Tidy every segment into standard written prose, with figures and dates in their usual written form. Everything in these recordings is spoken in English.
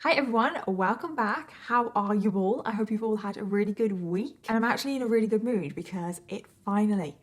Hi everyone, welcome back. How are you all? I hope you've all had a really good week. And I'm actually in a really good mood because it finally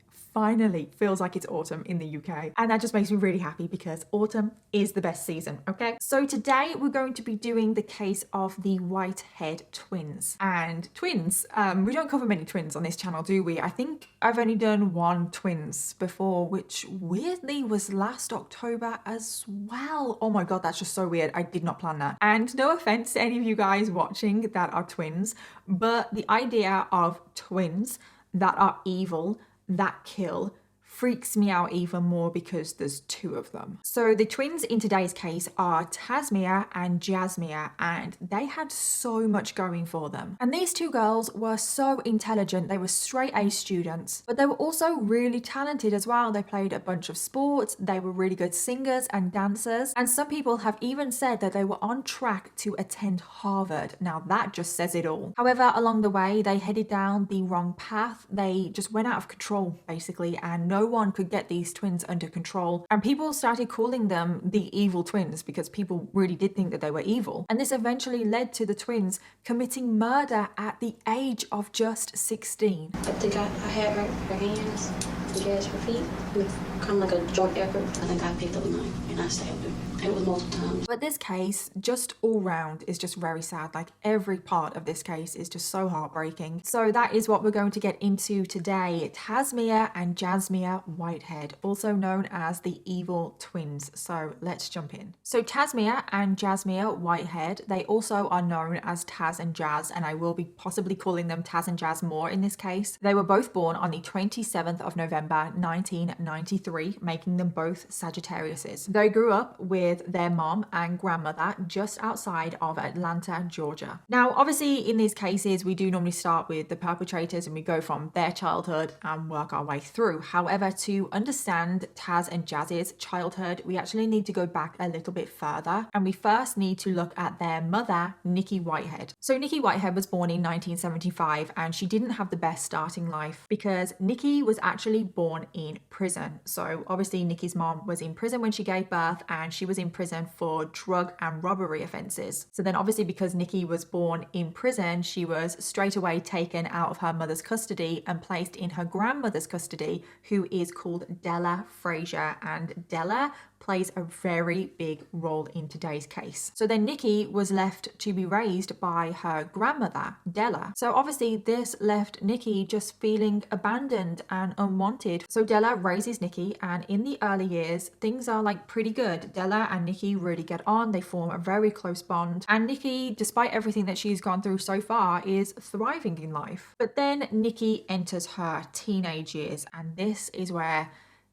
feels like it's autumn in the UK. And that just makes me really happy because autumn is the best season, okay? So today we're going to be doing the case of the Whitehead twins. And twins, we don't cover many twins on this channel, do we? I think I've only done one twins before, which weirdly was last October as well. Oh my God, that's just so weird. I did not plan that. And no offense to any of you guys watching that are twins, but the idea of twins that are evil, that kill, freaks me out even more because there's two of them. So the twins in today's case are Tasmia and Jasmia, and they had so much going for them. And these two girls were so intelligent. They were straight A students, but they were also really talented as well. They played a bunch of sports. They were really good singers and dancers. And some people have even said that they were on track to attend Harvard. Now that just says it all. However, along the way, they headed down the wrong path. They just went out of control basically, and no one could get these twins under control. And people started calling them the evil twins because people really did think that they were evil. And this eventually led to the twins committing murder at the age of just 16. I think I had her hands against her feet with kind of like a joint effort. I think I picked up a knife and I stabbed her. It was multiple times. But this case, just all round, is just very sad. Like every part of this case is just so heartbreaking. So that is what we're going to get into today. Tasmia and Jasmia Whitehead, also known as the evil twins. So let's jump in. So Tasmia and Jasmia Whitehead, they also are known as Taz and Jazz, and I will be possibly calling them Taz and Jazz more in this case. They were both born on the 27th of November 1993, making them both Sagittariuses. They grew up with their mom and grandmother just outside of Atlanta, Georgia. Now, obviously in these cases, we do normally start with the perpetrators and we go from their childhood and work our way through. However, to understand Taz and Jazz's childhood, we actually need to go back a little bit further, and we first need to look at their mother, Nikki Whitehead. So Nikki Whitehead was born in 1975, and she didn't have the best starting life because Nikki was actually born in prison. So obviously Nikki's mom was in prison when she gave birth, and she was in prison for drug and robbery offenses. So then obviously because Nikki was born in prison, she was straight away taken out of her mother's custody and placed in her grandmother's custody, who is called Della Frazier, and Della plays a very big role in today's case. So then Nikki was left to be raised by her grandmother, Della. So obviously this left Nikki just feeling abandoned and unwanted. So Della raises Nikki, and in the early years, things are like pretty good. Della and Nikki really get on. They form a very close bond. And Nikki, despite everything that she's gone through so far, is thriving in life. But then Nikki enters her teenage years, and this is where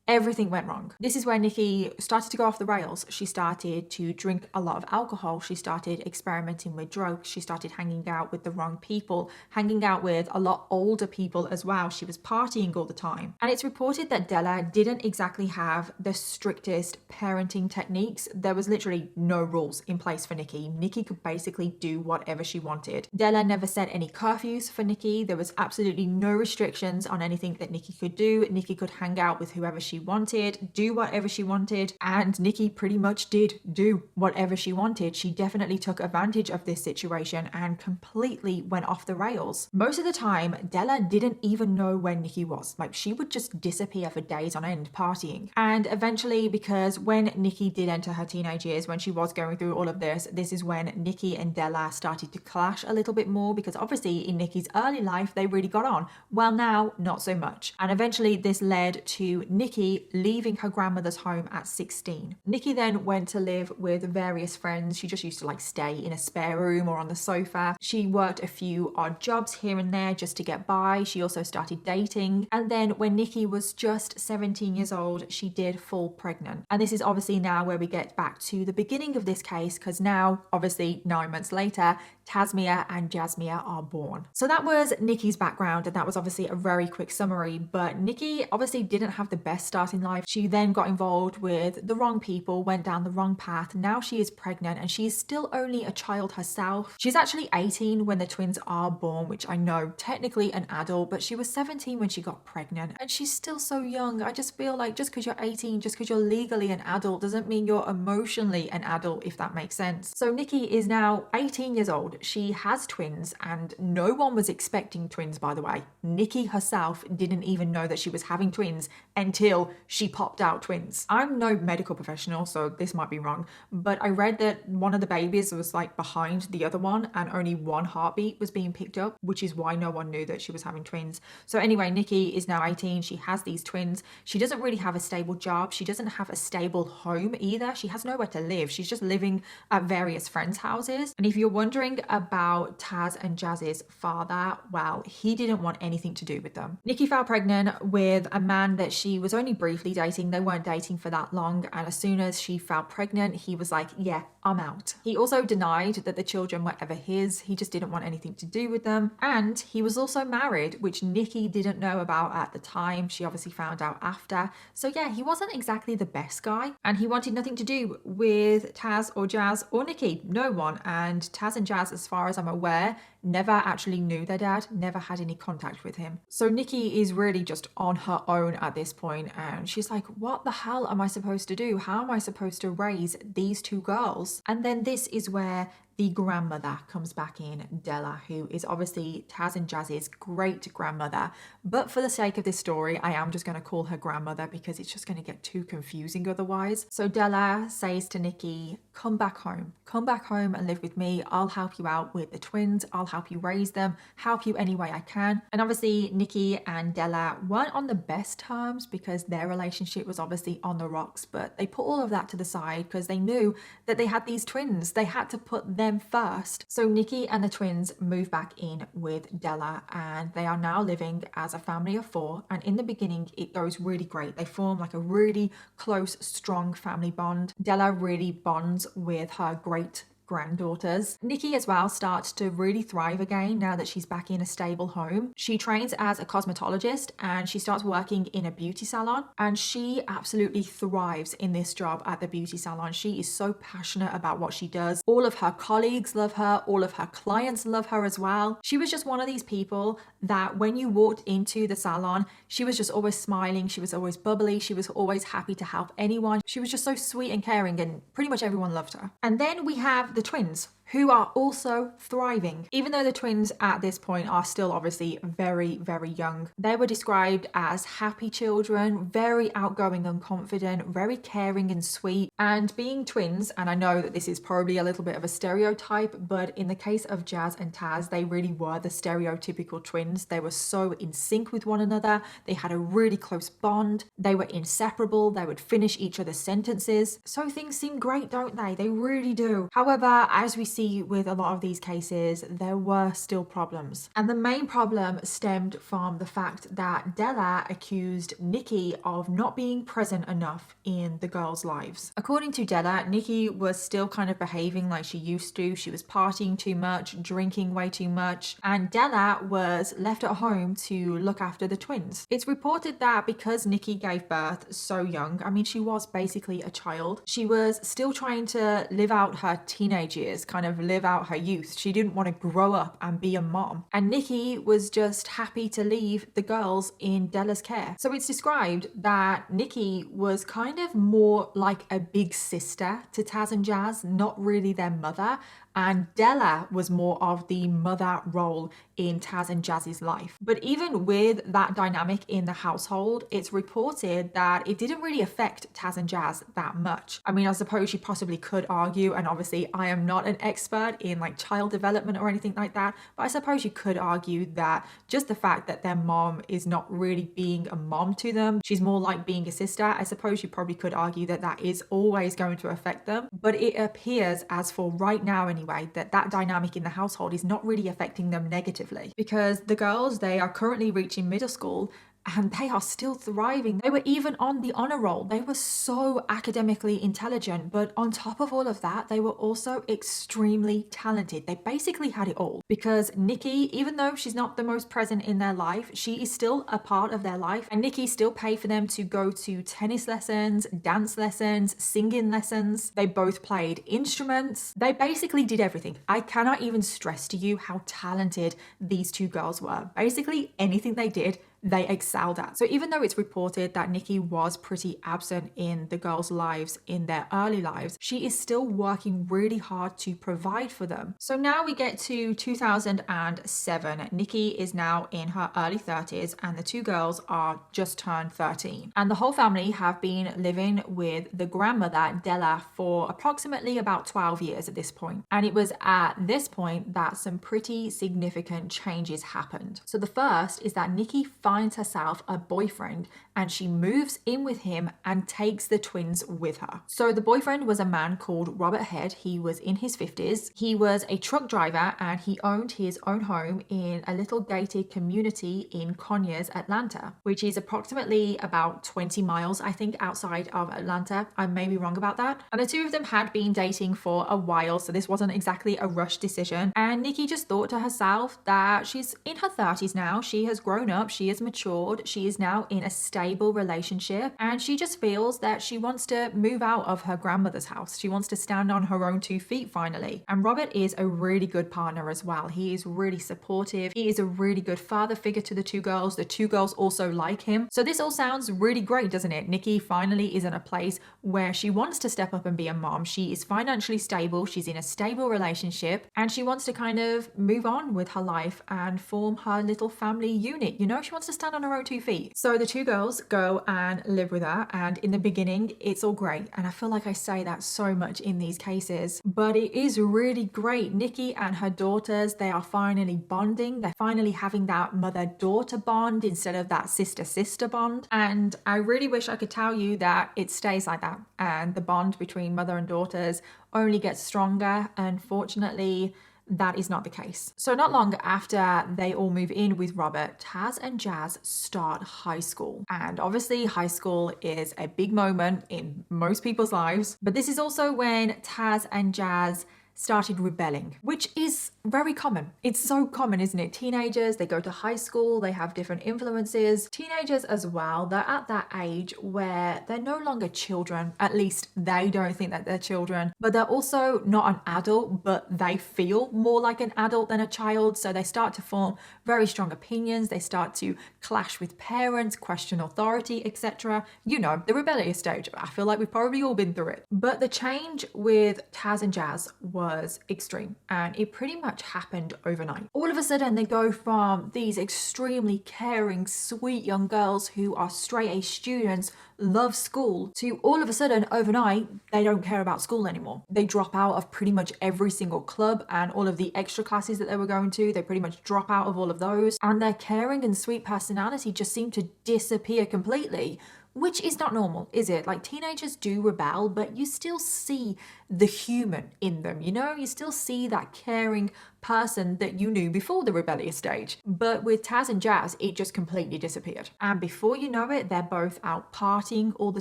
everything went wrong. This is where Nikki started to go off the rails. She started to drink a lot of alcohol. She started experimenting with drugs. She started hanging out with the wrong people, hanging out with a lot older people as well. She was partying all the time. And it's reported that Della didn't exactly have the strictest parenting techniques. There was literally no rules in place for Nikki. Nikki could basically do whatever she wanted. Della never set any curfews for Nikki. There was absolutely no restrictions on anything that Nikki could do. Nikki could hang out with whoever she wanted, do whatever she wanted, and Nikki pretty much did do whatever she wanted. She definitely took advantage of this situation and completely went off the rails. Most of the time, Della didn't even know where Nikki was. Like, she would just disappear for days on end partying. And eventually, because when Nikki did enter her teenage years, when she was going through all of this is when Nikki and Della started to clash a little bit more, because obviously in Nikki's early life, they really got on. Well, now, not so much. And eventually this led to Nikki leaving her grandmother's home at 16. Nikki then went to live with various friends. She just used to like stay in a spare room or on the sofa. She worked a few odd jobs here and there just to get by. She also started dating. And then when Nikki was just 17 years old, she did fall pregnant. And this is obviously now where we get back to the beginning of this case, because now, obviously 9 months later, Tasmia and Jasmia are born. So that was Nikki's background, and that was obviously a very quick summary, but Nikki obviously didn't have the best start in life. She then got involved with the wrong people, went down the wrong path. Now she is pregnant and she is still only a child herself. She's actually 18 when the twins are born, which I know technically an adult, but she was 17 when she got pregnant and she's still so young. I just feel like just because you're 18, just because you're legally an adult doesn't mean you're emotionally an adult, if that makes sense. So Nikki is now 18 years old. She has twins and no one was expecting twins, by the way. Nikki herself didn't even know that she was having twins until she popped out twins. I'm no medical professional, so this might be wrong, but I read that one of the babies was like behind the other one and only one heartbeat was being picked up, which is why no one knew that she was having twins. So anyway, Nikki is now 18. She has these twins. She doesn't really have a stable job. She doesn't have a stable home either. She has nowhere to live. She's just living at various friends' houses. And if you're wondering about Taz and Jazz's father, well, he didn't want anything to do with them. Nikki fell pregnant with a man that she was only briefly dating. They weren't dating for that long. And as soon as she fell pregnant, he was like, yeah, I'm out. He also denied that the children were ever his. He just didn't want anything to do with them. And he was also married, which Nikki didn't know about at the time. She obviously found out after. So yeah, he wasn't exactly the best guy. And he wanted nothing to do with Taz or Jazz or Nikki. No one. And Taz and Jazz, as far as I'm aware, never actually knew their dad, never had any contact with him. So Nikki is really just on her own at this point, and she's like, what the hell am I supposed to do? How am I supposed to raise these two girls? And then this is where the grandmother comes back in, Della, who is obviously Taz and Jazz's great grandmother. But for the sake of this story, I am just going to call her grandmother because it's just going to get too confusing otherwise. So Della says to Nikki, come back home. Come back home and live with me. I'll help you out with the twins. I'll help you raise them, help you any way I can. And obviously Nikki and Della weren't on the best terms because their relationship was obviously on the rocks, but they put all of that to the side because they knew that they had these twins. They had to put them first. So Nikki and the twins move back in with Della and they are now living as a family of 4. And in the beginning, it goes really great. They form like a really close, strong family bond. Della really bonds with her great granddaughters. Nikki as well starts to really thrive again now that she's back in a stable home. She trains as a cosmetologist and she starts working in a beauty salon, and she absolutely thrives in this job at the beauty salon. She is so passionate about what she does. All of her colleagues love her, all of her clients love her as well. She was just one of these people that when you walked into the salon, she was just always smiling, she was always bubbly, she was always happy to help anyone. She was just so sweet and caring and pretty much everyone loved her. And then we have the twins, who are also thriving. Even though the twins at this point are still obviously very, very young, they were described as happy children, very outgoing and confident, very caring and sweet. And being twins, and I know that this is probably a little bit of a stereotype, but in the case of Jazz and Taz, they really were the stereotypical twins. They were so in sync with one another. They had a really close bond. They were inseparable. They would finish each other's sentences. So things seem great, don't they? They really do. However, as we see with a lot of these cases, there were still problems. And the main problem stemmed from the fact that Della accused Nikki of not being present enough in the girls' lives. According to Della, Nikki was still kind of behaving like she used to. She was partying too much, drinking way too much, and Della was left at home to look after the twins. It's reported that because Nikki gave birth so young, I mean, she was basically a child, she was still trying to live out her teenage years, kind of live out her youth. She didn't want to grow up and be a mom. And Nikki was just happy to leave the girls in Della's care. So it's described that Nikki was kind of more like a big sister to Taz and Jazz, not really their mother. And Della was more of the mother role in Taz and Jazz's life. But even with that dynamic in the household, it's reported that it didn't really affect Taz and Jazz that much. I mean, I suppose you possibly could argue, and obviously I am not an expert in like child development or anything like that, but I suppose you could argue that just the fact that their mom is not really being a mom to them, she's more like being a sister, I suppose you probably could argue that that is always going to affect them. But it appears, as for right now anyway, that dynamic in the household is not really affecting them negatively, because the girls, they are currently reaching middle school and they are still thriving. They were even on the honor roll. They were so academically intelligent, but on top of all of that, they were also extremely talented. They basically had it all, because Nikki, even though she's not the most present in their life, she is still a part of their life, and Nikki still paid for them to go to tennis lessons, dance lessons, singing lessons. They both played instruments. They basically did everything. I cannot even stress to you how talented these two girls were. Basically anything they did, they excelled at. So even though it's reported that Nikki was pretty absent in the girls' lives in their early lives, she is still working really hard to provide for them. So now we get to 2007. Nikki is now in her early 30s and the two girls are just turned 13. And the whole family have been living with the grandmother, Della, for approximately about 12 years at this point. And it was at this point that some pretty significant changes happened. So the first is that Nikki finds herself a boyfriend and she moves in with him and takes the twins with her. So the boyfriend was a man called Robert Head. He was in his 50s. He was a truck driver and he owned his own home in a little gated community in Conyers, Atlanta, which is approximately about 20 miles, I think, outside of Atlanta. I may be wrong about that. And the two of them had been dating for a while, so this wasn't exactly a rushed decision. And Nikki just thought to herself that she's in her 30s now. She has grown up. She is matured. She is now in a stable relationship and she just feels that she wants to move out of her grandmother's house. She wants to stand on her own 2 feet finally. And Robert is a really good partner as well. He is really supportive. He is a really good father figure to the two girls. The two girls also like him. So this all sounds really great, doesn't it? Nikki finally is in a place where she wants to step up and be a mom. She is financially stable. She's in a stable relationship and she wants to kind of move on with her life and form her little family unit. You know, she wants to stand on her own 2 feet. So the two girls go and live with her, and in the beginning it's all great, and I feel like I say that so much in these cases, but it is really great. Nikki and her daughters, they are finally bonding. They're finally having that mother-daughter bond instead of that sister-sister bond, and I really wish I could tell you that it stays like that and the bond between mother and daughters only gets stronger. Unfortunately, that is not the case. So not long after they all move in with Robert, Taz and Jazz start high school. And obviously high school is a big moment in most people's lives, but this is also when Taz and Jazz started rebelling, which is very common. It's so common, isn't it? Teenagers, they go to high school, they have different influences. Teenagers as well, they're at that age where they're no longer children. At least they don't think that they're children, but they're also not an adult, but they feel more like an adult than a child. So they start to form very strong opinions. They start to clash with parents, question authority, etc. You know, the rebellious stage. I feel like we've probably all been through it. But the change with Taz and Jazz was extreme, and it pretty much happened overnight. All of a sudden they go from these extremely caring, sweet young girls who are straight A students, love school, to all of a sudden overnight they don't care about school anymore. They drop out of pretty much every single club and all of the extra classes that they were going to. They pretty much drop out of all of those, and their caring and sweet personality just seem to disappear completely, which is not normal, is it? Like, teenagers do rebel, but you still see the human in them, you know? You still see that caring person that you knew before the rebellious stage. But with Taz and Jazz, it just completely disappeared. And before you know it, they're both out partying all the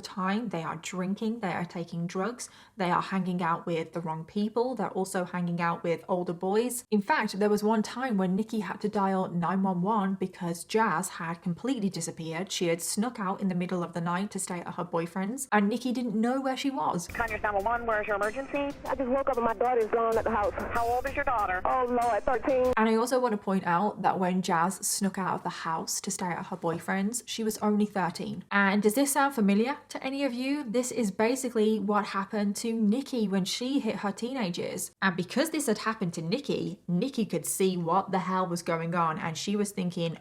time. They are drinking, they are taking drugs, they are hanging out with the wrong people. They're also hanging out with older boys. In fact, there was one time when Nikki had to dial 911 because Jazz had completely disappeared. She had snuck out in the middle of the night to stay at her boyfriend's, and Nikki didn't know where she was. Conyers 911, where's your emergency? I just woke up and my daughter's gone at the house. How old is your daughter? Oh, Lord, 13. And I also want to point out that when Jazz snuck out of the house to stay at her boyfriend's, she was only 13. And does this sound familiar to any of you? This is basically what happened to Nikki when she hit her teenage years. And because this had happened to Nikki, Nikki could see what the hell was going on, and she was thinking,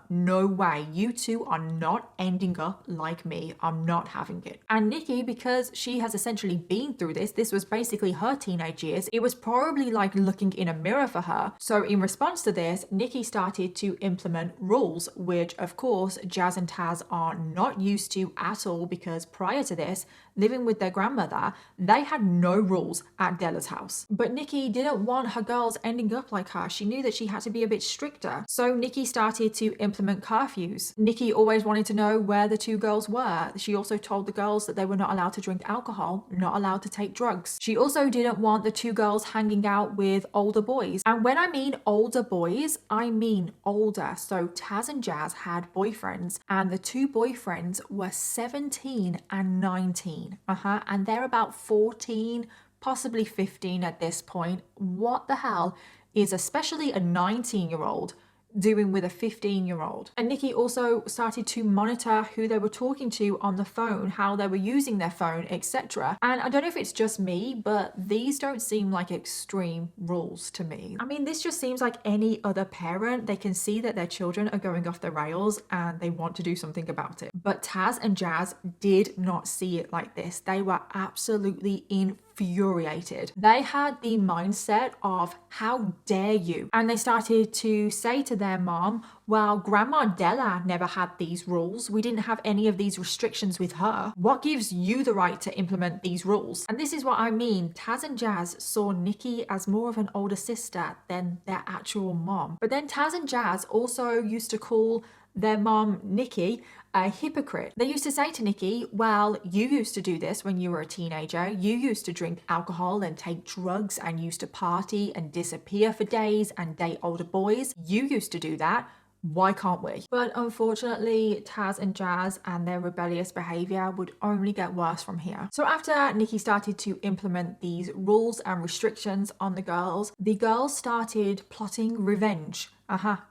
no way, you two are not ending up like me. I'm not having it. And Nikki, because she has essentially been through this was basically her teenage years, it was probably like looking in a mirror for her. So in response to this, Nikki started to implement rules, which of course Jazz and Taz are not used to at all, because prior to this, living with their grandmother, they had no rules at Della's house. But Nikki didn't want her girls ending up like her. She knew that she had to be a bit stricter. So Nikki started to implement curfews. Nikki always wanted to know where the two girls were. She also told the girls that they were not allowed to drink alcohol, not allowed to take drugs. She also didn't want the two girls hanging out with older boys. And when I mean older boys, I mean older. So Taz and Jazz had boyfriends, and the two boyfriends were 17 and 19. And they're about 14, possibly 15 at this point. What the hell is especially a 19-year-old doing with a 15-year-old? And Nikki also started to monitor who they were talking to on the phone, how they were using their phone, etc. And I don't know if it's just me, but these don't seem like extreme rules to me. I mean, this just seems like any other parent. They can see that their children are going off the rails and they want to do something about it. But Taz and Jazz did not see it like this. They were absolutely infuriated. They had the mindset of, how dare you? And they started to say to their mom, well, Grandma Della never had these rules. We didn't have any of these restrictions with her. What gives you the right to implement these rules? And this is what I mean. Taz and Jazz saw Nikki as more of an older sister than their actual mom. But then Taz and Jazz also used to call their mom, Nikki, a hypocrite. They used to say to Nikki, well, you used to do this when you were a teenager. You used to drink alcohol and take drugs and used to party and disappear for days and date older boys. You used to do that. Why can't we? But unfortunately, Taz and Jazz and their rebellious behavior would only get worse from here. So after Nikki started to implement these rules and restrictions on the girls started plotting revenge.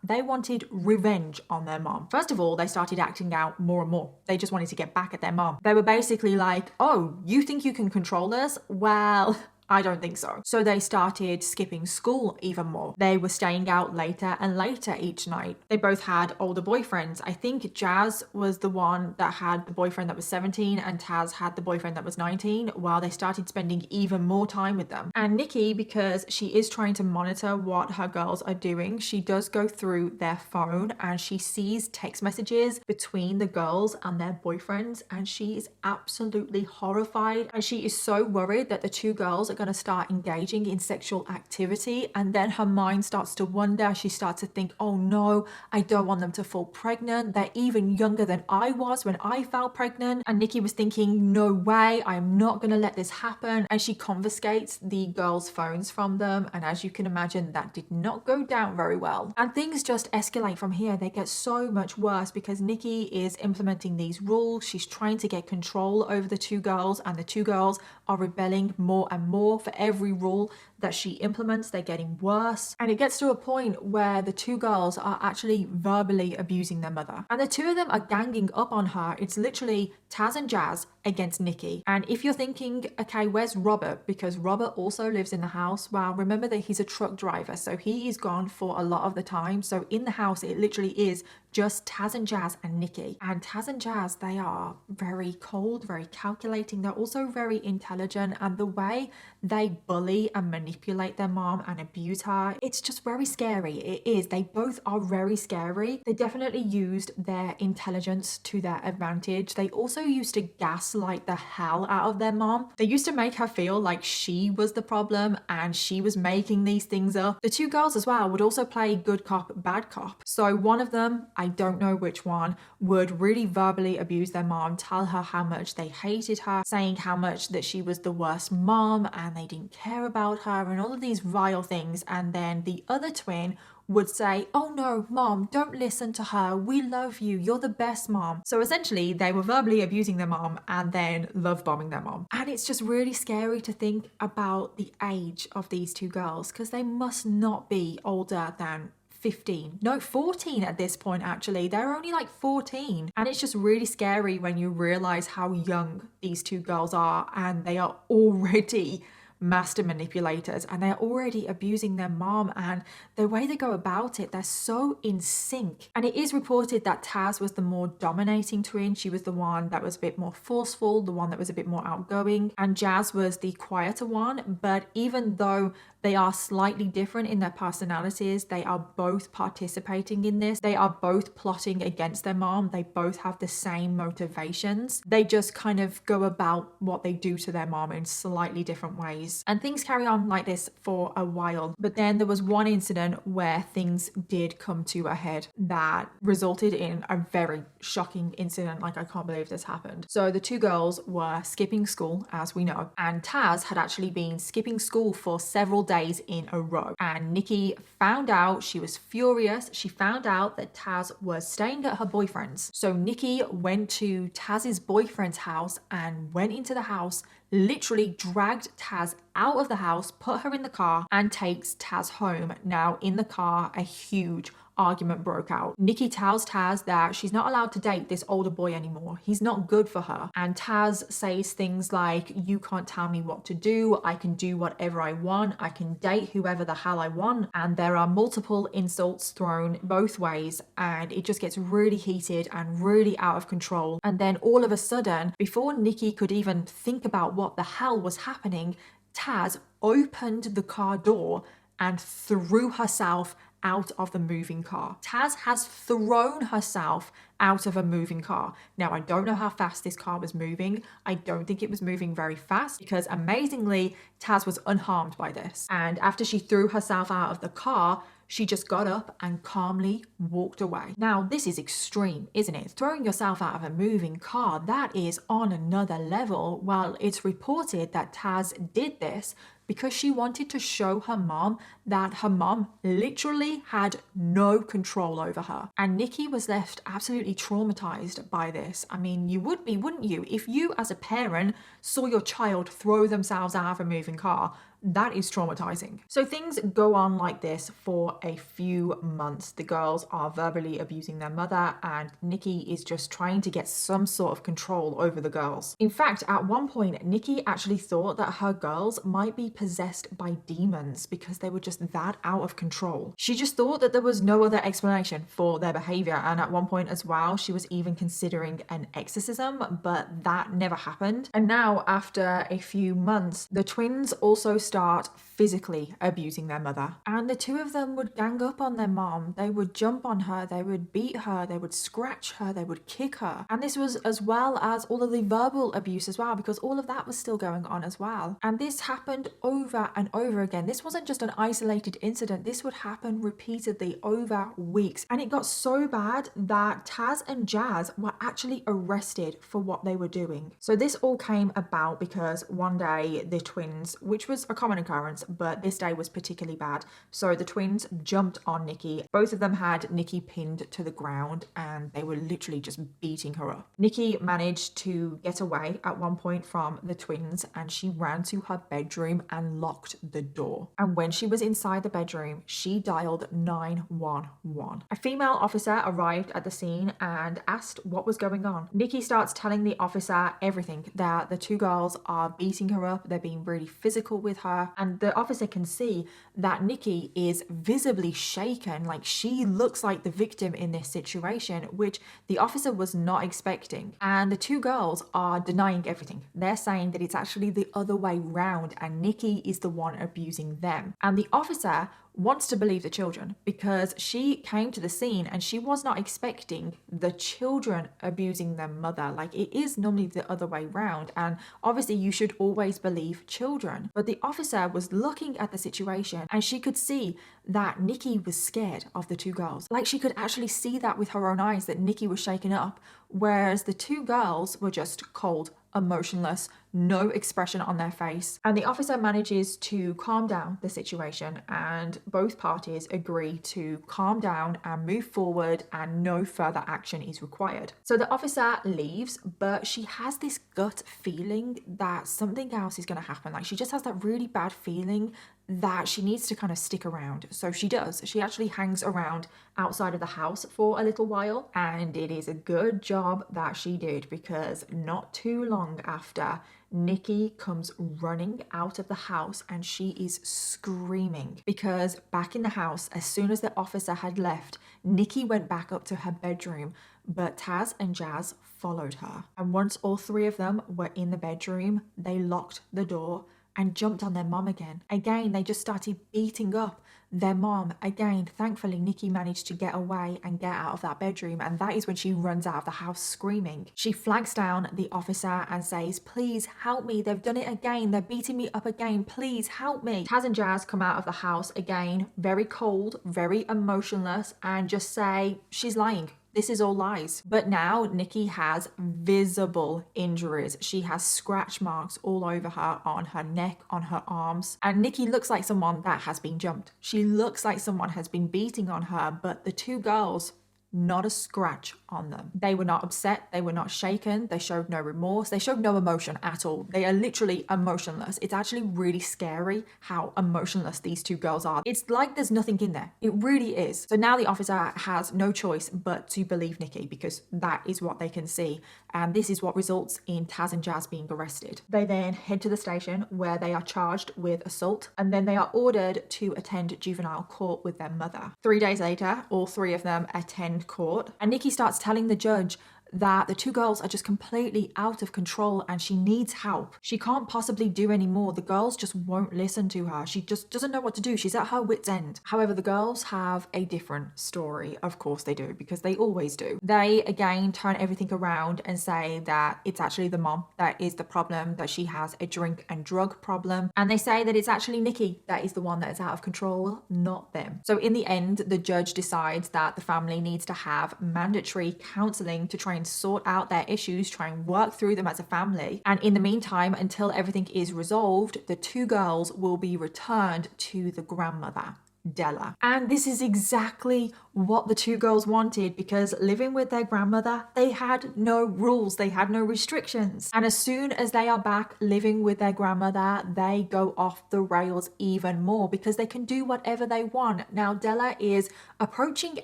They wanted revenge on their mom. First of all, they started acting out more and more. They just wanted to get back at their mom. They were basically like, oh, you think you can control us? Well, I don't think so. So they started skipping school even more. They were staying out later and later each night. They both had older boyfriends. I think Jazz was the one that had the boyfriend that was 17 and Taz had the boyfriend that was 19, while they started spending even more time with them. And Nikki, because she is trying to monitor what her girls are doing, she does go through their phone and she sees text messages between the girls and their boyfriends, and she is absolutely horrified. And she is so worried that the two girls are going to start engaging in sexual activity, and then her mind starts to wonder. She starts to think, oh no, I don't want them to fall pregnant. They're even younger than I was when I fell pregnant. And Nikki was thinking, no way, I'm not going to let this happen. And she confiscates the girls' phones from them, and as you can imagine, that did not go down very well. And things just escalate from here. They get so much worse because Nikki is implementing these rules. She's trying to get control over the two girls, and the two girls are rebelling more and more. For every rule that she implements, they're getting worse. And it gets to a point where the two girls are actually verbally abusing their mother. And the two of them are ganging up on her. It's literally Taz and Jazz against Nikki. And if you're thinking, okay, where's Robert? Because Robert also lives in the house. Well, remember that he's a truck driver, so he is gone for a lot of the time. So in the house, it literally is just Taz and Jazz and Nikki. And Taz and Jazz, they are very cold, very calculating. They're also very intelligent, and the way they bully and manipulate their mom and abuse her, it's just very scary. It is. They both are very scary. They definitely used their intelligence to their advantage. They also used to gaslight the hell out of their mom. They used to make her feel like she was the problem and she was making these things up. The two girls as well would also play good cop, bad cop. So one of them, I don't know which one, would really verbally abuse their mom, tell her how much they hated her, saying how much that she was the worst mom and they didn't care about her and all of these vile things. And then the other twin would say, oh no, mom, don't listen to her. We love you. You're the best mom. So essentially they were verbally abusing their mom and then love bombing their mom. And it's just really scary to think about the age of these two girls, because they must not be older than 15. No, 14 at this point, actually. They're only like 14. And it's just really scary when you realize how young these two girls are, and they are already master manipulators, and they're already abusing their mom, and the way they go about it, they're so in sync. And it is reported that Taz was the more dominating twin. She was the one that was a bit more forceful, the one that was a bit more outgoing, and Jazz was the quieter one. But even though they are slightly different in their personalities, they are both participating in this. They are both plotting against their mom. They both have the same motivations. They just kind of go about what they do to their mom in slightly different ways. And things carry on like this for a while. But then there was one incident where things did come to a head that resulted in a very shocking incident. Like, I can't believe this happened. So the two girls were skipping school, as we know, and Taz had actually been skipping school for several days in a row. And Nikki found out. She was furious. She found out that Taz was staying at her boyfriend's. So Nikki went to Taz's boyfriend's house and went into the house, literally dragged Taz out of the house, put her in the car, and takes Taz home. Now, in the car, a huge argument broke out. Nikki tells Taz that she's not allowed to date this older boy anymore. He's not good for her. And Taz says things like, "You can't tell me what to do. I can do whatever I want. I can date whoever the hell I want." And there are multiple insults thrown both ways, and it just gets really heated and really out of control. And then all of a sudden, before Nikki could even think about what the hell was happening, Taz opened the car door and threw herself out of the moving car. Taz has thrown herself out of a moving car. Now, I don't know how fast this car was moving. I don't think it was moving very fast, because amazingly, Taz was unharmed by this. And after she threw herself out of the car, she just got up and calmly walked away. Now, this is extreme, isn't it? Throwing yourself out of a moving car, that is on another level. Well, it's reported that Taz did this because she wanted to show her mom that her mom literally had no control over her. And Nikki was left absolutely traumatized by this. I mean, you would be, wouldn't you? If you as a parent saw your child throw themselves out of a moving car, that is traumatizing. So things go on like this for a few months. The girls are verbally abusing their mother, and Nikki is just trying to get some sort of control over the girls. In fact, at one point, Nikki actually thought that her girls might be possessed by demons because they were just that out of control. She just thought that there was no other explanation for their behavior, and at one point as well, she was even considering an exorcism, but that never happened. And now, after a few months, the twins also start physically abusing their mother. And the two of them would gang up on their mom. They would jump on her, they would beat her, they would scratch her, they would kick her. And this was as well as all of the verbal abuse as well, because all of that was still going on as well. And this happened over and over again. This wasn't just an isolated incident. This would happen repeatedly over weeks. And it got so bad that Taz and Jazz were actually arrested for what they were doing. So this all came about because one day the twins, which was a common occurrence, but this day was particularly bad. So the twins jumped on Nikki. Both of them had Nikki pinned to the ground, and they were literally just beating her up. Nikki managed to get away at one point from the twins, and she ran to her bedroom and locked the door. And when she was inside the bedroom, she dialed 911. A female officer arrived at the scene and asked what was going on. Nikki starts telling the officer everything, that the two girls are beating her up, they're being really physical with her, and the officer can see that Nikki is visibly shaken, like she looks like the victim in this situation, which the officer was not expecting. And the two girls are denying everything. They're saying that it's actually the other way round and Nikki is the one abusing them. And the officer wants to believe the children because she came to the scene and she was not expecting the children abusing their mother. Like, it is normally the other way round, and obviously you should always believe children. But the officer was looking at the situation and she could see that Nikki was scared of the two girls. Like, she could actually see that with her own eyes, that Nikki was shaken up, whereas the two girls were just cold, emotionless, no expression on their face. And the officer manages to calm down the situation, and both parties agree to calm down and move forward, and no further action is required. So the officer leaves, but she has this gut feeling that something else is going to happen. Like, she just has that really bad feeling that she needs to kind of stick around. So she does. She actually hangs around outside of the house for a little while, and it is a good job that she did, because not too long after, Nikki comes running out of the house and she is screaming, because back in the house, as soon as the officer had left, Nikki went back up to her bedroom, but Taz and Jazz followed her. And once all three of them were in the bedroom, they locked the door and jumped on their mom again. Again, they just started beating up their mom. Again, thankfully, Nikki managed to get away and get out of that bedroom, and that is when she runs out of the house screaming. She flags down the officer and says, "Please help me, they've done it again, they're beating me up again, please help me." Taz and Jazz come out of the house again, very cold, very emotionless, and just say, "She's lying. This is all lies." But now Nikki has visible injuries. She has scratch marks all over her, on her neck, on her arms. And Nikki looks like someone that has been jumped. She looks like someone has been beating on her, but the two girls, not a scratch on them. They were not upset. They were not shaken. They showed no remorse. They showed no emotion at all. They are literally emotionless. It's actually really scary how emotionless these two girls are. It's like there's nothing in there. It really is. So now the officer has no choice but to believe Nikki, because that is what they can see. And this is what results in Taz and Jazz being arrested. They then head to the station where they are charged with assault, and then they are ordered to attend juvenile court with their mother. 3 days later, all three of them attend court, and Nikki starts telling the judge that the two girls are just completely out of control and she needs help. She can't possibly do any more. The girls just won't listen to her. She just doesn't know what to do. She's at her wit's end. However, the girls have a different story. Of course they do, because they always do. They again turn everything around and say that it's actually the mom that is the problem, that she has a drink and drug problem. And they say that it's actually Nikki that is the one that is out of control, not them. So in the end, the judge decides that the family needs to have mandatory counseling to try and sort out their issues, try and work through them as a family. And in the meantime, until everything is resolved, the two girls will be returned to the grandmother, Della. And this is exactly what the two girls wanted, because living with their grandmother, they had no rules, they had no restrictions. And as soon as they are back living with their grandmother, they go off the rails even more, because they can do whatever they want. Now, Della is approaching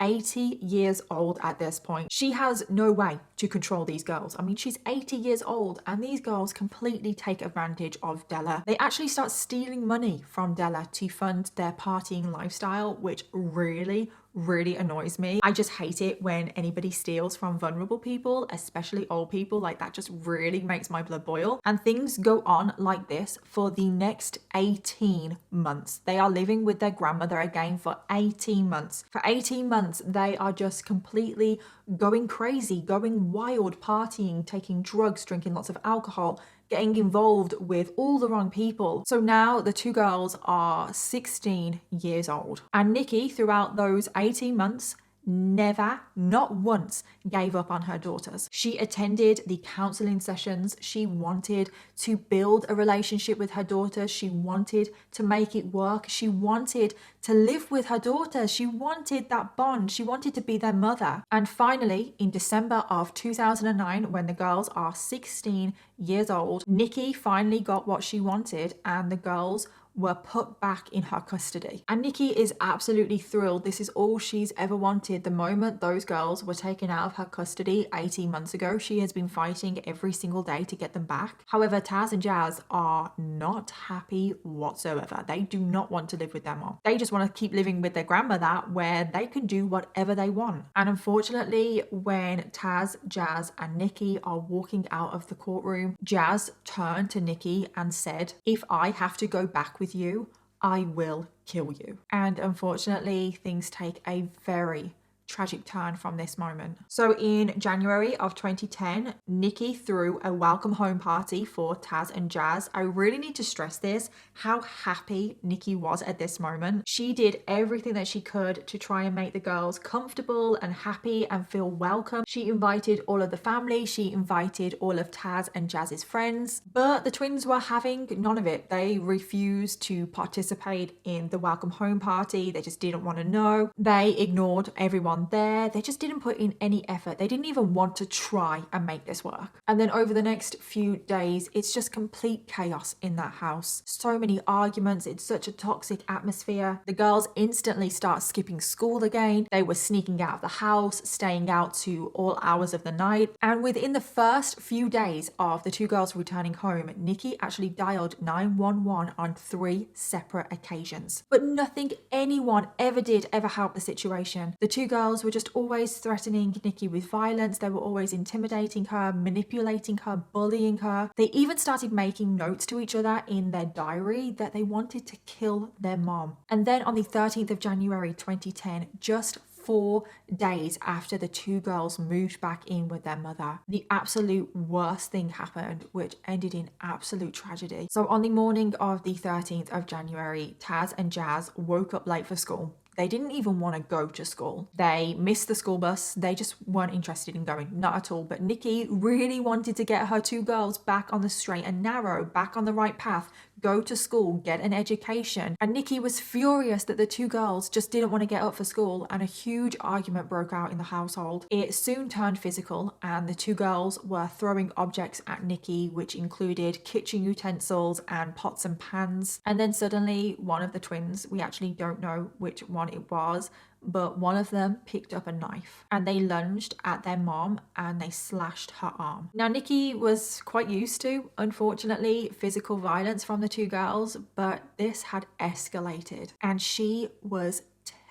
80 years old at this point. She has no way to control these girls. I mean, she's 80 years old, and these girls completely take advantage of Della. They actually start stealing money from Della to fund their partying lifestyle, which really annoys me. I just hate it when anybody steals from vulnerable people, especially old people. Like, that just really makes my blood boil. And things go on like this for the next 18 months. They are living with their grandmother again for 18 months. For 18 months, they are just completely going crazy, going wild, partying, taking drugs, drinking lots of alcohol, getting involved with all the wrong people. So now the two girls are 16 years old. And Nikki, throughout those 18 months, never, not once, gave up on her daughters. She attended the counseling sessions. She wanted to build a relationship with her daughters. She wanted to make it work. She wanted to live with her daughters. She wanted that bond. She wanted to be their mother. And finally, in December of 2009, when the girls are 16 years old, Nikki finally got what she wanted, and the girls were put back in her custody. And Nikki is absolutely thrilled. This is all she's ever wanted. The moment those girls were taken out of her custody 18 months ago, she has been fighting every single day to get them back. However, Taz and Jazz are not happy whatsoever. They do not want to live with their mom. They just want to keep living with their grandmother, where they can do whatever they want. And unfortunately, when Taz, Jazz, and Nikki are walking out of the courtroom, Jazz turned to Nikki and said, "If I have to go back with you, I will kill you." And unfortunately, things take a very tragic turn from this moment. So in January of 2010, Nikki threw a welcome home party for Taz and Jazz. I really need to stress this, how happy Nikki was at this moment. She did everything that she could to try and make the girls comfortable and happy and feel welcome. She invited all of the family. She invited all of Taz and Jazz's friends, but the twins were having none of it. They refused to participate in the welcome home party. They just didn't want to know. They ignored everyone everyone there. They just didn't put in any effort. They didn't even want to try and make this work. And then over the next few days, it's just complete chaos in that house. So many arguments. It's such a toxic atmosphere. The girls instantly start skipping school again. They were sneaking out of the house, staying out to all hours of the night. And within the first few days of the two girls returning home, Nikki actually dialed 911 on 3 separate occasions. But nothing anyone ever did ever help the situation. The two girls were just always threatening Nikki with violence. They were always intimidating her, manipulating her, bullying her. They even started making notes to each other in their diary that they wanted to kill their mom. And then on the 13th of January 2010, just 4 days after the two girls moved back in with their mother, the absolute worst thing happened, which ended in absolute tragedy. So on the morning of the 13th of January, Taz and Jazz woke up late for school. They didn't even want to go to school. They missed the school bus. They just weren't interested in going, not at all. But Nikki really wanted to get her two girls back on the straight and narrow, back on the right path, go to school, get an education. And Nikki was furious that the two girls just didn't want to get up for school, and a huge argument broke out in the household. It soon turned physical, and the two girls were throwing objects at Nikki, which included kitchen utensils and pots and pans. And then suddenly one of the twins, we actually don't know which one it was, but one of them picked up a knife and they lunged at their mom and they slashed her arm. Now, Nikki was quite used to, unfortunately, physical violence from the two girls, but this had escalated and she was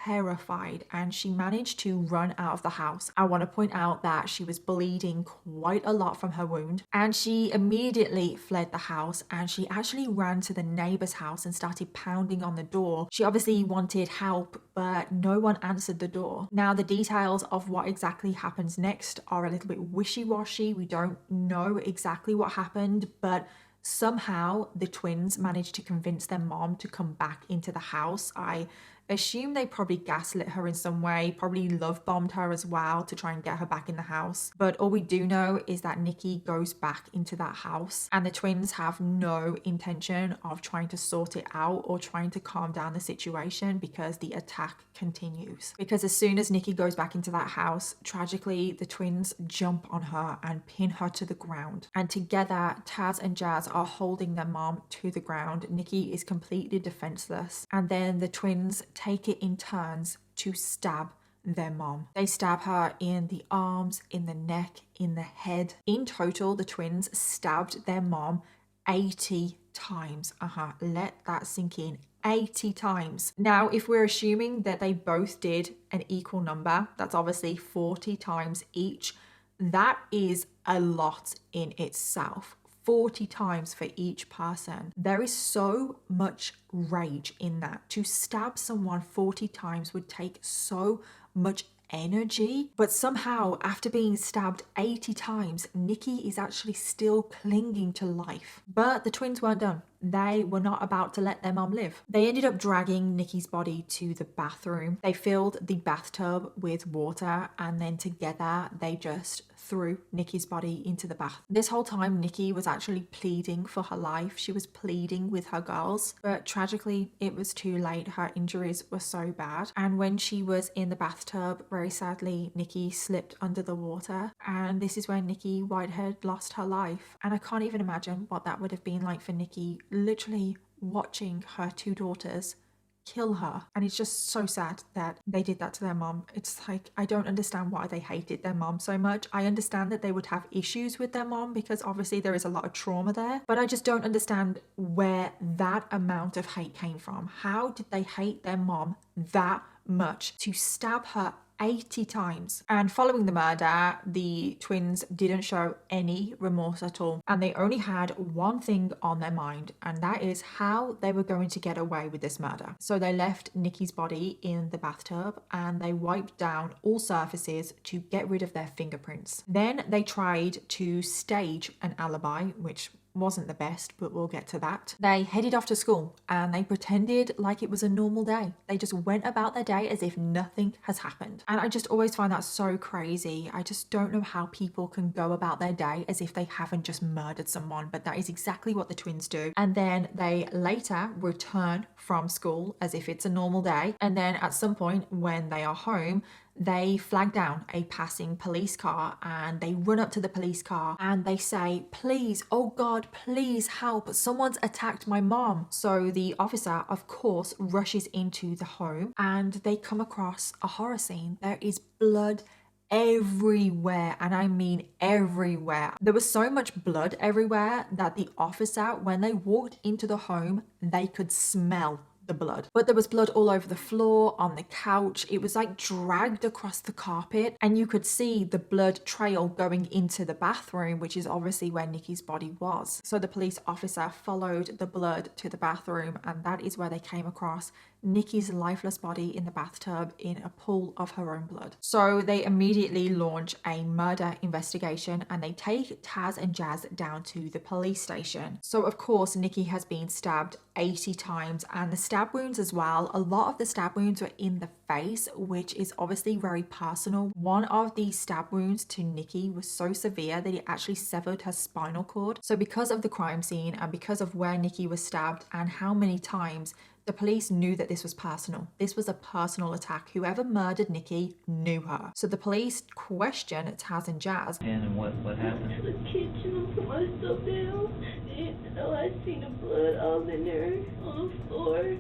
terrified and she managed to run out of the house. I want to point out that she was bleeding quite a lot from her wound, and she immediately fled the house and she actually ran to the neighbor's house and started pounding on the door. She obviously wanted help, but no one answered the door. Now, the details of what exactly happens next are a little bit wishy-washy. We don't know exactly what happened, but somehow the twins managed to convince their mom to come back into the house. I assume they probably gaslit her in some way, probably love bombed her as well to try and get her back in the house. But all we do know is that Nikki goes back into that house and the twins have no intention of trying to sort it out or trying to calm down the situation, because the attack continues. Because as soon as Nikki goes back into that house, tragically the twins jump on her and pin her to the ground. And together, Taz and Jazz are holding their mom to the ground. Nikki is completely defenseless. And then the twins take it in turns to stab their mom. They stab her in the arms, in the neck, in the head. In total, the twins stabbed their mom 80 times. Let that sink in. 80 times. Now, if we're assuming that they both did an equal number, that's obviously 40 times each. That is a lot in itself. 40 times for each person. There is so much rage in that. To stab someone 40 times would take so much energy, but somehow after being stabbed 80 times, Nikki is actually still clinging to life. But the twins weren't done. They were not about to let their mom live. They ended up dragging Nikki's body to the bathroom. They filled the bathtub with water and then together they just threw Nikki's body into the bath. This whole time, Nikki was actually pleading for her life. She was pleading with her girls, but tragically, it was too late. Her injuries were so bad. And when she was in the bathtub, very sadly, Nikki slipped under the water. And this is when Nikki Whitehead lost her life. And I can't even imagine what that would have been like for Nikki, literally watching her two daughters kill her. And it's just so sad that they did that to their mom. It's like, I don't understand why they hated their mom so much. I understand that they would have issues with their mom because obviously there is a lot of trauma there, but I just don't understand where that amount of hate came from. How did they hate their mom that much to stab her 80 times? And following the murder, the twins didn't show any remorse at all. And they only had one thing on their mind, and that is how they were going to get away with this murder. So they left Nikki's body in the bathtub and they wiped down all surfaces to get rid of their fingerprints. Then they tried to stage an alibi, which wasn't the best, but we'll get to that. They headed off to school and they pretended like it was a normal day. They just went about their day as if nothing has happened. And I just always find that so crazy. I just don't know how people can go about their day as if they haven't just murdered someone, but that is exactly what the twins do. And then they later return from school as if it's a normal day. And then at some point when they are home, they flag down a passing police car and they run up to the police car and they say, please, oh God, please help. Someone's attacked my mom. So the officer, of course, rushes into the home and they come across a horror scene. There is blood everywhere, and I mean everywhere. There was so much blood everywhere that the officer, when they walked into the home, they could smell the blood. But there was blood all over the floor, on the couch. It was like dragged across the carpet, and you could see the blood trail going into the bathroom, which is obviously where Nikki's body was. So the police officer followed the blood to the bathroom, and that is where they came across Nikki's lifeless body in the bathtub in a pool of her own blood. So they immediately launch a murder investigation and they take Taz and Jazz down to the police station. So of course Nikki has been stabbed 80 times, and the stab wounds as well. A lot of the stab wounds were in the face, which is obviously very personal. One of the stab wounds to Nikki was so severe that it actually severed her spinal cord. So because of the crime scene and because of where Nikki was stabbed and how many times, the police knew that this was personal. This was a personal attack. Whoever murdered Nikki knew her. So the police question Taz and Jazz. And what happened? To the kitchen and put my stuff down. And I seen the blood all in there on the floor.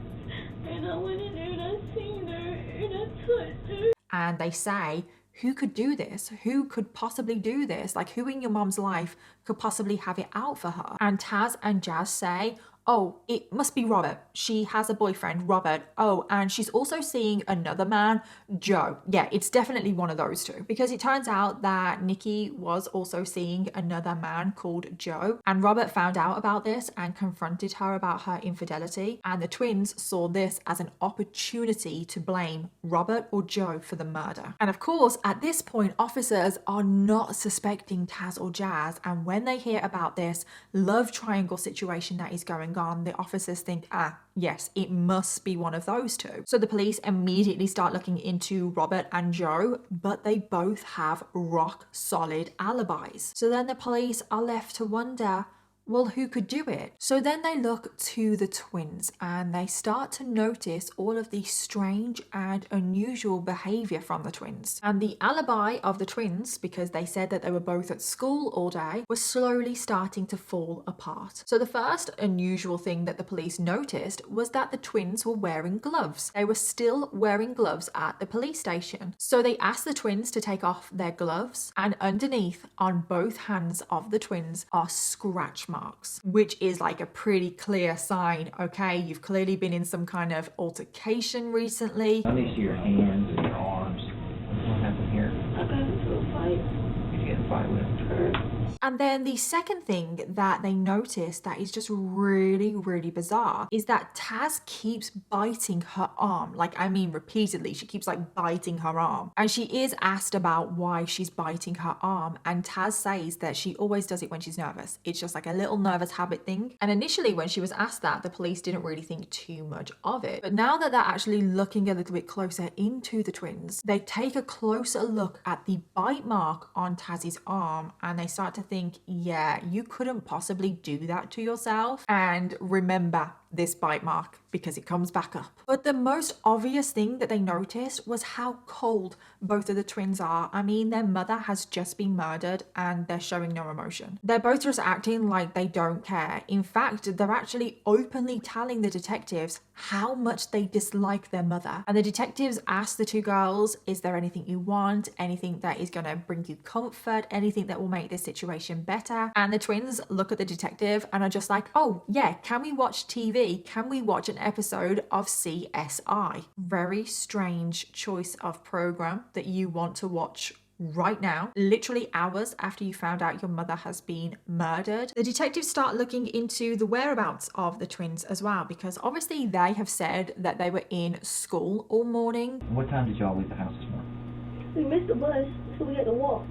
And I went in there and I seen her and I touched her. And they say, who could do this? Who could possibly do this? Like, who in your mom's life could possibly have it out for her? And Taz and Jazz say, oh, it must be Robert. She has a boyfriend, Robert. Oh, and she's also seeing another man, Joe. Yeah, it's definitely one of those two. Because it turns out that Nikki was also seeing another man called Joe. And Robert found out about this and confronted her about her infidelity. And the twins saw this as an opportunity to blame Robert or Joe for the murder. And of course, at this point, officers are not suspecting Taz or Jazz. And when they hear about this love triangle situation that is going on, the officers think, yes, it must be one of those two. So the police immediately start looking into Robert and Joe, but they both have rock solid alibis. So then the police are left to wonder, well, who could do it? So then they look to the twins and they start to notice all of the strange and unusual behavior from the twins. And the alibi of the twins, because they said that they were both at school all day, was slowly starting to fall apart. So the first unusual thing that the police noticed was that the twins were wearing gloves. They were still wearing gloves at the police station. So they asked the twins to take off their gloves, and underneath on both hands of the twins are scratch marks, which is like a pretty clear sign, okay, you've clearly been in some kind of altercation recently. Let me see your hands and your arms. What happened here? I got into a fight. Did you get in a fight with her? And then the second thing that they notice that is just really, really bizarre is that Taz keeps biting her arm. Like, I mean, repeatedly, she keeps like biting her arm. And she is asked about why she's biting her arm. And Taz says that she always does it when she's nervous. It's just like a little nervous habit thing. And initially when she was asked that, the police didn't really think too much of it. But now that they're actually looking a little bit closer into the twins, they take a closer look at the bite mark on Taz's arm and they start to think, yeah, you couldn't possibly do that to yourself. And remember this bite mark because it comes back up. But the most obvious thing that they noticed was how cold both of the twins are. I mean, their mother has just been murdered and they're showing no emotion. They're both just acting like they don't care. In fact, they're actually openly telling the detectives how much they dislike their mother. And the detectives ask the two girls, is there anything you want? Anything that is going to bring you comfort? Anything that will make this situation better? And the twins look at the detective and are just like, oh yeah, can we watch TV? Can we watch an episode of CSI? Very strange choice of program that you want to watch right now, literally hours after you found out your mother has been murdered. The detectives start looking into the whereabouts of the twins as well, because obviously they have said that they were in school all morning. What time did y'all leave the house this morning? We missed the bus, so we had to walk.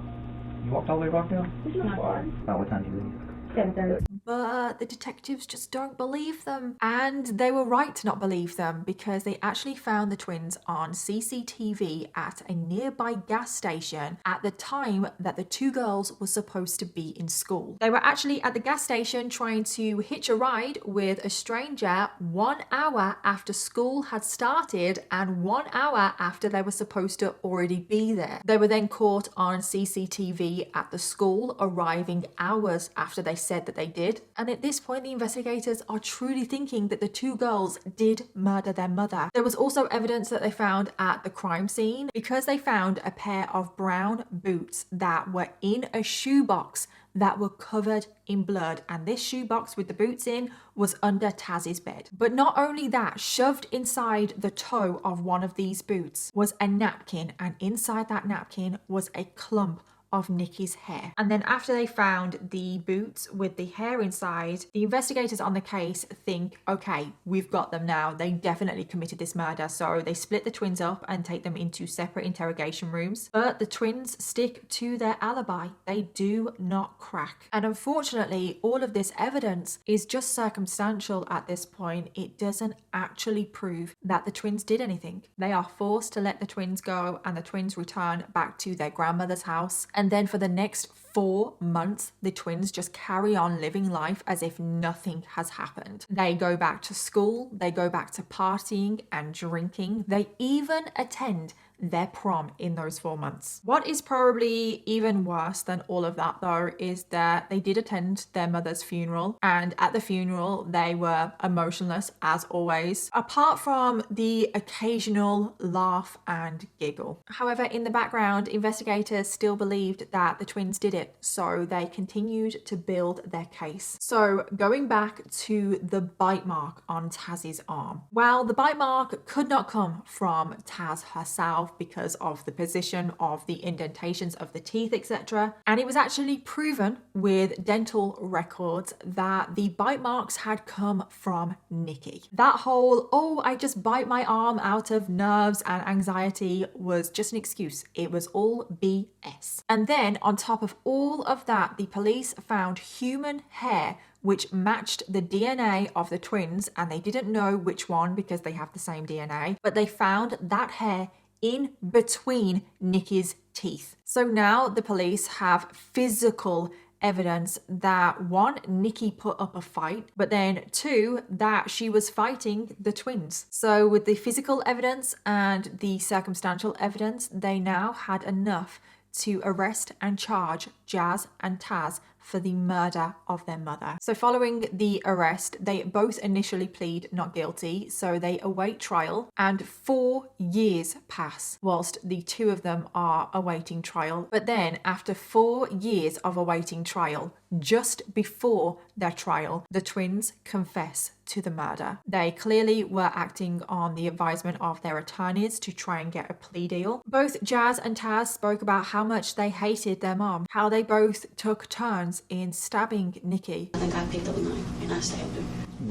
You walked all the way to Rockdale? It's not far. About what time did you leave? 7:30. But the detectives just don't believe them. And they were right to not believe them because they actually found the twins on CCTV at a nearby gas station at the time that the two girls were supposed to be in school. They were actually at the gas station trying to hitch a ride with a stranger 1 hour after school had started and 1 hour after they were supposed to already be there. They were then caught on CCTV at the school, arriving hours after they said that they did. And at this point, the investigators are truly thinking that the two girls did murder their mother. There was also evidence that they found at the crime scene because they found a pair of brown boots that were in a shoebox that were covered in blood, and this shoebox with the boots in was under Taz's bed. But not only that, shoved inside the toe of one of these boots was a napkin, and inside that napkin was a clump of Nikki's hair. And then after they found the boots with the hair inside, the investigators on the case think, okay, we've got them now. They definitely committed this murder. So they split the twins up and take them into separate interrogation rooms. But the twins stick to their alibi. They do not crack. And unfortunately, all of this evidence is just circumstantial at this point. It doesn't actually prove that the twins did anything. They are forced to let the twins go, and the twins return back to their grandmother's house. And then for the next 4 months, the twins just carry on living life as if nothing has happened. They go back to school, they go back to partying and drinking. They even attend their prom in those 4 months. What is probably even worse than all of that, though, is that they did attend their mother's funeral, and at the funeral they were emotionless as always, apart from the occasional laugh and giggle. However, in the background, investigators still believed that the twins did it, so they continued to build their case. So going back to the bite mark on Taz's arm. Well, the bite mark could not come from Taz herself because of the position of the indentations of the teeth, etc. And it was actually proven with dental records that the bite marks had come from Nikki. That whole, oh, I just bite my arm out of nerves and anxiety was just an excuse. It was all BS. And then on top of all of that, the police found human hair which matched the DNA of the twins, and they didn't know which one because they have the same DNA, but they found that hair in between Nikki's teeth. So now the police have physical evidence that 1, Nikki put up a fight, but then 2, that she was fighting the twins. So with the physical evidence and the circumstantial evidence, they now had enough to arrest and charge Jazz and Taz for the murder of their mother. So following the arrest, they both initially plead not guilty, so they await trial, and 4 years pass whilst the two of them are awaiting trial. But then after 4 years of awaiting trial, just before their trial, the twins confess to the murder. They clearly were acting on the advisement of their attorneys to try and get a plea deal. Both Jazz and Taz spoke about how much they hated their mom, how they both took turns in stabbing Nikki. I think I picked up a knife and I stabbed her.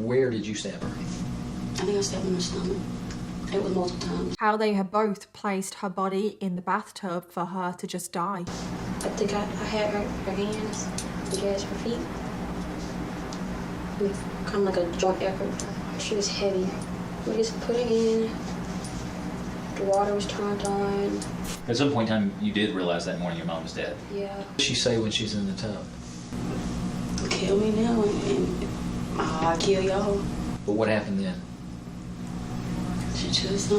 Where did you stab her? I think I stabbed her in the stomach. It was multiple times. How they had both placed her body in the bathtub for her to just die. I think I had her hands against her feet. Kind of like a joint effort. She was heavy. We just put it in. The water was turned on. At some point in time, you did realize that morning your mom was dead. Yeah. What does she say when she's in the tub? Kill me now and I'll kill y'all. But what happened then? She just,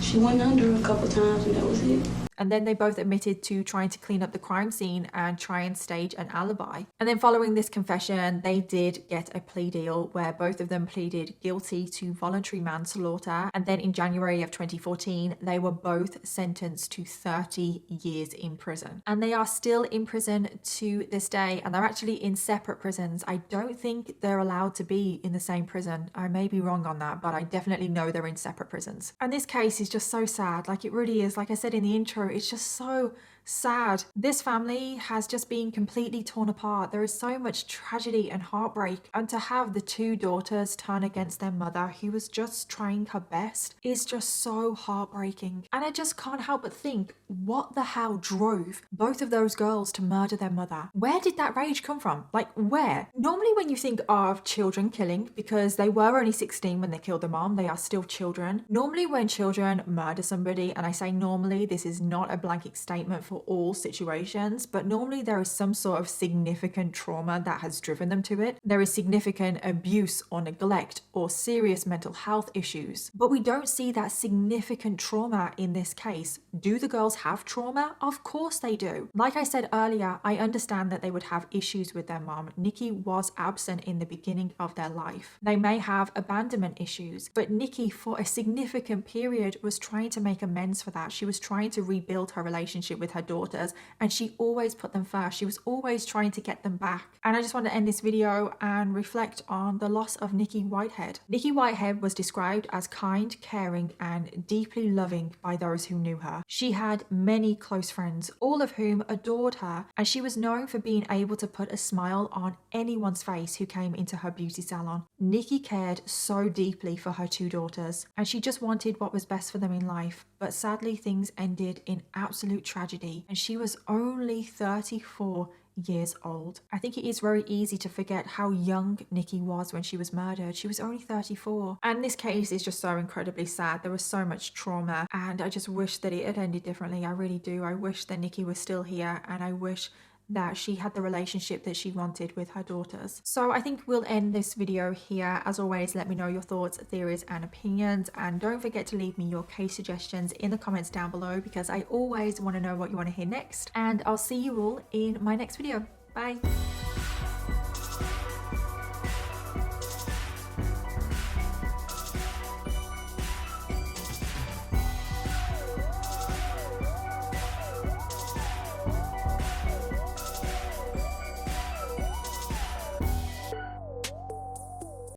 she went under a couple times and that was it. And then they both admitted to trying to clean up the crime scene and try and stage an alibi. And then following this confession, they did get a plea deal where both of them pleaded guilty to voluntary manslaughter. And then in January of 2014, they were both sentenced to 30 years in prison. And they are still in prison to this day, and they're actually in separate prisons. I don't think they're allowed to be in the same prison. I may be wrong on that, but I definitely know they're in separate prisons. And this case is just so sad. Like, it really is. Like I said in the intro, it's just so sad. This family has just been completely torn apart. There is so much tragedy and heartbreak, and to have the two daughters turn against their mother, who was just trying her best, is just so heartbreaking. And I just can't help but think, what the hell drove both of those girls to murder their mother? Where did that rage come from? Like, where? Normally when you think of children killing, because they were only 16 when they killed their mom, they are still children. Normally when children murder somebody, and I say normally, this is not a blanket statement for all situations, but normally there is some sort of significant trauma that has driven them to it. There is significant abuse or neglect or serious mental health issues, but we don't see that significant trauma in this case. Do the girls have trauma? Of course they do. Like I said earlier, I understand that they would have issues with their mom. Nikki was absent in the beginning of their life. They may have abandonment issues, but Nikki for a significant period was trying to make amends for that. She was trying to rebuild her relationship with her daughters, and she always put them first. She was always trying to get them back. And I just want to end this video and reflect on the loss of Nikki Whitehead. Nikki Whitehead was described as kind, caring, and deeply loving by those who knew her. She had many close friends, all of whom adored her, and she was known for being able to put a smile on anyone's face who came into her beauty salon. Nikki cared so deeply for her two daughters, and she just wanted what was best for them in life. But sadly, things ended in absolute tragedy, and she was only 34 years old. I think it is very easy to forget how young Nikki was when she was murdered. She was only 34. And this case is just so incredibly sad. There was so much trauma, and I just wish that it had ended differently. I really do. I wish that Nikki was still here, and I wish that she had the relationship that she wanted with her daughters. So I think we'll end this video here. As always, let me know your thoughts, theories, and opinions, and don't forget to leave me your case suggestions in the comments down below, because I always want to know what you want to hear next. And I'll see you all in my next video. Bye.